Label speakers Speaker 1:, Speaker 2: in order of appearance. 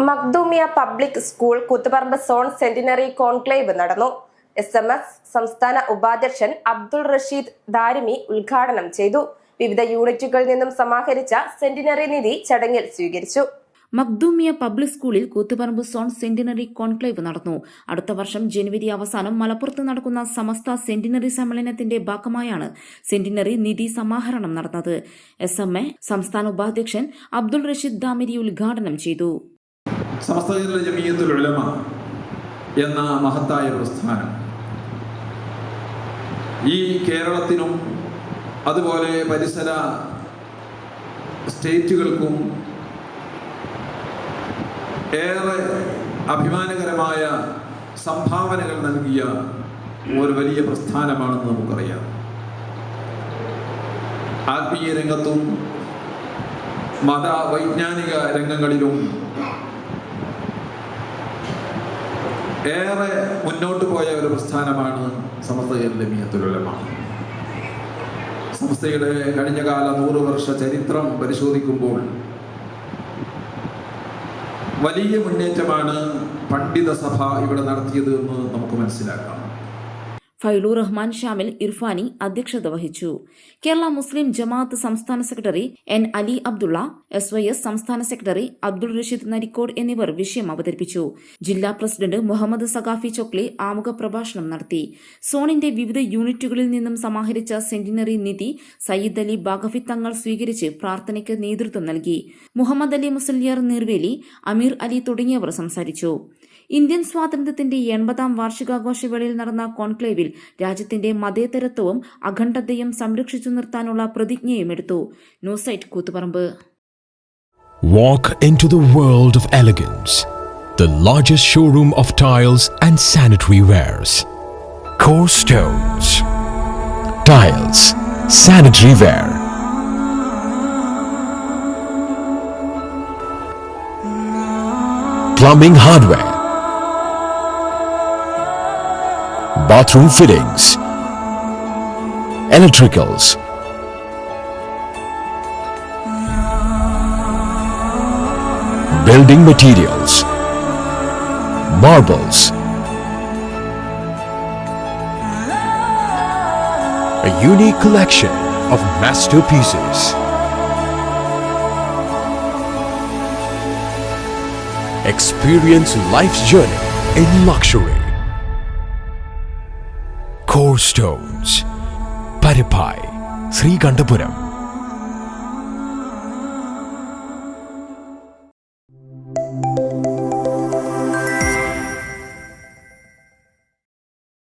Speaker 1: Makhdoomiya public school Koothuparamba zone centenary conclave നടന്നു. SMS സംസ്ഥാന ഉപാധ്യക്ഷൻ അബ്ദുൾ റഷീദ് ദാരിമി ഉദ്ഘാടനം ചെയ്തു. വിവിധ യൂണിറ്റുകളിൽ നിന്നും സമാഹരിച്ച സെന്റിനറി നിധി ചടങ്ങിൽ സ്വീകരിച്ചു.
Speaker 2: മഖ്ദൂമിയ പബ്ലിക് സ്കൂളിൽ കൂത്തുപറമ്പ് സോൺ സെന്റിനറി കോൺക്ലേവ് നടന്നു. അടുത്ത വർഷം ജനുവരി അവസാനം മലപ്പുറത്ത് നടക്കുന്ന സമസ്ത സെന്റിനറി സമ്മേളനത്തിന്റെ ഭാഗമായാണ് സെന്റിനറി നിധി സമാഹരണം നടന്നത്. SMA സംസ്ഥാന ഉപാധ്യക്ഷൻ അബ്ദുൾ റഷീദ് ദാരിമി ഉദ്ഘാടനം ചെയ്തു.
Speaker 3: സമസ്ത ജമിയത്തുൽ ഉലമ എന്ന മഹത്തായ പ്രസ്ഥാനം ഈ കേരളത്തിനും അതുപോലെ പരിസര സ്റ്റേറ്റുകൾക്കും ഏറെ അഭിമാനകരമായ സംഭാവനകൾ നൽകിയ ഒരു വലിയ പ്രസ്ഥാനമാണെന്ന് നമുക്കറിയാം. ആത്മീയ രംഗത്തും മത വൈജ്ഞാനിക രംഗങ്ങളിലും ഏറെ മുന്നോട്ട് പോയ ഒരു പ്രസ്ഥാനമാണ് സമസ്ത ജമിയത്തുൽ ഉലമ. സംസ്ഥയുടെ കഴിഞ്ഞകാല 100 വർഷ ചരിത്രം പരിശോധിക്കുമ്പോൾ വലിയ മുന്നേറ്റമാണ് പണ്ഡിത സഭ ഇവിടെ നടത്തിയത് എന്ന് നമുക്ക് മനസ്സിലാക്കാം.
Speaker 2: ഫൈലൂർ റഹ്മാൻ ഷാമിൽ ഇർഫാനി അധ്യക്ഷത വഹിച്ചു. കേരള മുസ്ലിം ജമാഅത്ത് സംസ്ഥാന secretary N. Ali Abdulla, SYS സംസ്ഥാന സെക്രട്ടറി അബ്ദുൾ റഷീദ് നരിക്കോട് എന്നിവർ വിഷയം അവതരിപ്പിച്ചു. ജില്ലാ പ്രസിഡന്റ് മുഹമ്മദ് സഖാഫി ചൊക്ലി ആമുഖ പ്രഭാഷണം നടത്തി. സോണിന്റെ വിവിധ യൂണിറ്റുകളിൽ നിന്നും സമാഹരിച്ച സെന്റിനറി നിധി സയ്യിദ് അലി ബാഗഫി തങ്ങൾ സ്വീകരിച്ച് പ്രാർത്ഥനയ്ക്ക് നേതൃത്വം നൽകി. മുഹമ്മദ് അലി മുസല്ലിയാർ നീർവേലി, അമീർ അലി തുടങ്ങിയവർ സംസാരിച്ചു. ഇന്ത്യൻ സ്വാതന്ത്ര്യത്തിന്റെ 80ാം വാർഷികാഘോഷവേളയിൽ നടന്ന കോൺക്ലേവിൽ രാജ്യത്തിന്റെ മതേതരത്വവും അഖണ്ഡതയും സംരക്ഷിച്ചു നിർത്താനുള്ള പ്രതിജ്ഞയും എടുത്തു. ന്യൂസൈറ്റ് Koothuparamba.
Speaker 4: Walk into the world of elegance. The largest showroom of tiles and sanitary wares. Core Stones. Tiles, sanitary ware. Plumbing hardware. Bathroom fittings, electricals, building materials, marbles, a unique collection of masterpieces. Experience life's journey in luxury. Core Stones, Paripai, Srikandapuram.